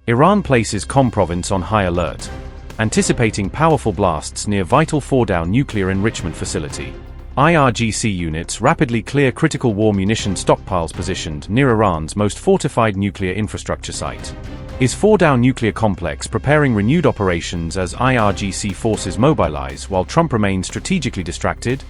Iran places Qom province on high alert, anticipating powerful blasts near vital Fordow nuclear enrichment facility. IRGC units rapidly clear critical war munition stockpiles positioned near Iran's most fortified nuclear infrastructure site. Is Fordow nuclear complex preparing renewed operations as IRGC forces mobilize while Trump remains strategically distracted?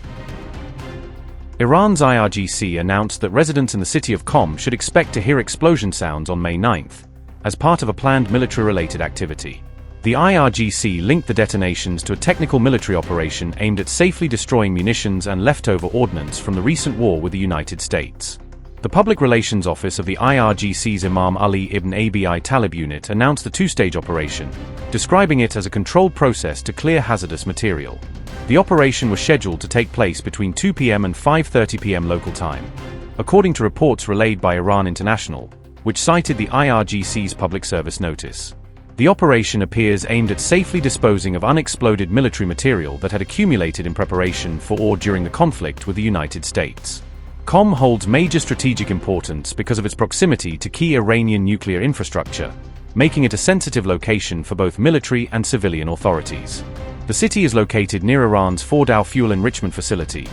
Iran's IRGC announced that residents in the city of Qom should expect to hear explosion sounds on May 9th, as part of a planned military-related activity. The IRGC linked the detonations to a technical military operation aimed at safely destroying munitions and leftover ordnance from the recent war with the United States. The Public Relations Office of the IRGC's Imam Ali ibn Abi Talib unit announced the two-stage operation, describing it as a controlled process to clear hazardous material. The operation was scheduled to take place between 2 p.m. and 5:30 p.m. local time, according to reports relayed by Iran International, which cited the IRGC's public service notice. The operation appears aimed at safely disposing of unexploded military material that had accumulated in preparation for or during the conflict with the United States. Qom holds major strategic importance because of its proximity to key Iranian nuclear infrastructure, making it a sensitive location for both military and civilian authorities. The city is located near Iran's Fordow Fuel Enrichment Facility,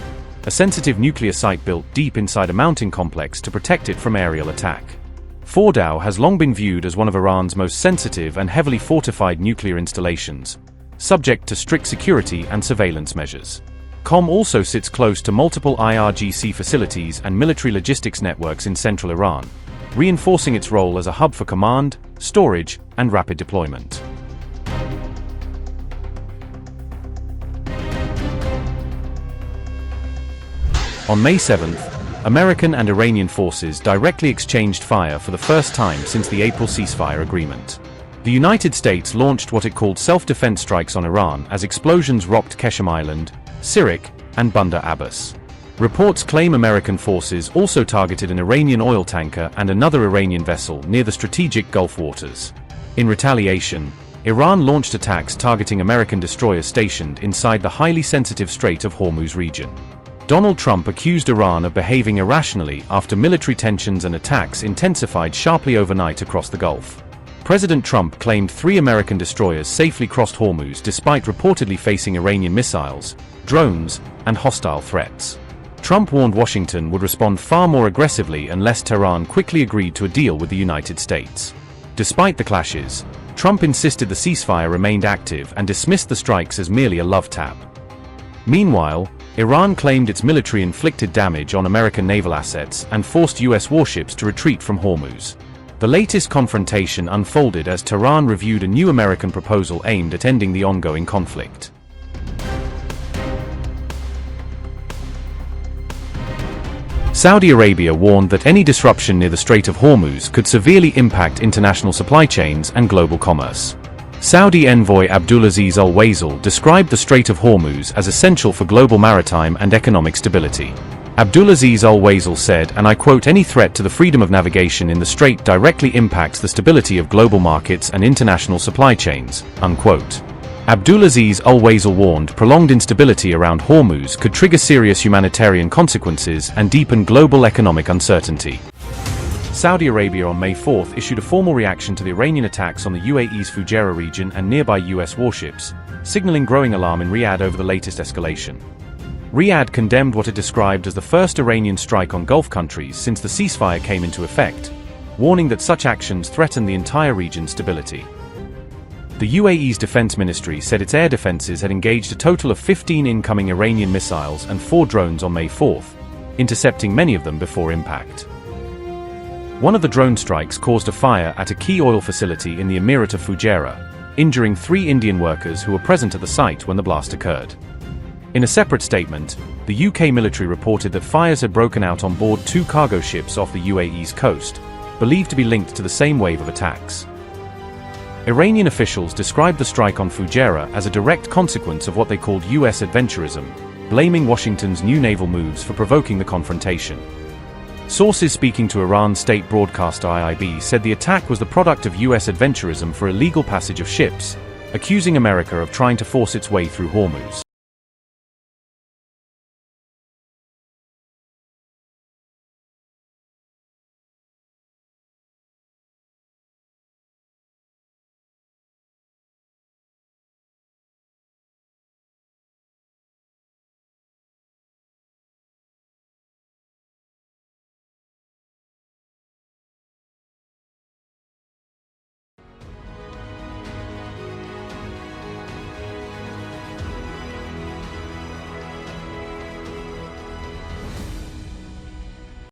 a sensitive nuclear site built deep inside a mountain complex to protect it from aerial attack. Fordow has long been viewed as one of Iran's most sensitive and heavily fortified nuclear installations, subject to strict security and surveillance measures. Qom also sits close to multiple IRGC facilities and military logistics networks in central Iran, reinforcing its role as a hub for command, storage, and rapid deployment. On May 7th, American and Iranian forces directly exchanged fire for the first time since the April ceasefire agreement. The United States launched what it called self-defense strikes on Iran as explosions rocked Qeshm Island, Sirik, and Bandar Abbas. Reports claim American forces also targeted an Iranian oil tanker and another Iranian vessel near the strategic Gulf waters. In retaliation, Iran launched attacks targeting American destroyers stationed inside the highly sensitive Strait of Hormuz region. Donald Trump accused Iran of behaving irrationally after military tensions and attacks intensified sharply overnight across the Gulf. President Trump claimed 3 American destroyers safely crossed Hormuz despite reportedly facing Iranian missiles, drones, and hostile threats. Trump warned Washington would respond far more aggressively unless Tehran quickly agreed to a deal with the United States. Despite the clashes, Trump insisted the ceasefire remained active and dismissed the strikes as merely a love tap. Meanwhile, Iran claimed its military inflicted damage on American naval assets and forced U.S. warships to retreat from Hormuz. The latest confrontation unfolded as Tehran reviewed a new American proposal aimed at ending the ongoing conflict. Saudi Arabia warned that any disruption near the Strait of Hormuz could severely impact international supply chains and global commerce. Saudi envoy Abdulaziz Al-Waisel described the Strait of Hormuz as essential for global maritime and economic stability. Abdulaziz Al-Waisel said, and I quote, "Any threat to the freedom of navigation in the strait directly impacts the stability of global markets and international supply chains," unquote. Abdulaziz Al-Waisel warned prolonged instability around Hormuz could trigger serious humanitarian consequences and deepen global economic uncertainty. Saudi Arabia on May 4th issued a formal reaction to the Iranian attacks on the UAE's Fujairah region and nearby US warships, signaling growing alarm in Riyadh over the latest escalation. Riyadh condemned what it described as the first Iranian strike on Gulf countries since the ceasefire came into effect, warning that such actions threaten the entire region's stability. The UAE's defense ministry said its air defenses had engaged a total of 15 incoming Iranian missiles and 4 drones on May 4th, intercepting many of them before impact. One of the drone strikes caused a fire at a key oil facility in the Emirate of Fujairah, injuring 3 Indian workers who were present at the site when the blast occurred. In a separate statement, the UK military reported that fires had broken out on board 2 cargo ships off the UAE's coast, believed to be linked to the same wave of attacks. Iranian officials described the strike on Fujairah as a direct consequence of what they called US adventurism, blaming Washington's new naval moves for provoking the confrontation. Sources speaking to Iran's state broadcaster IIB said the attack was the product of US adventurism for illegal passage of ships, accusing America of trying to force its way through Hormuz.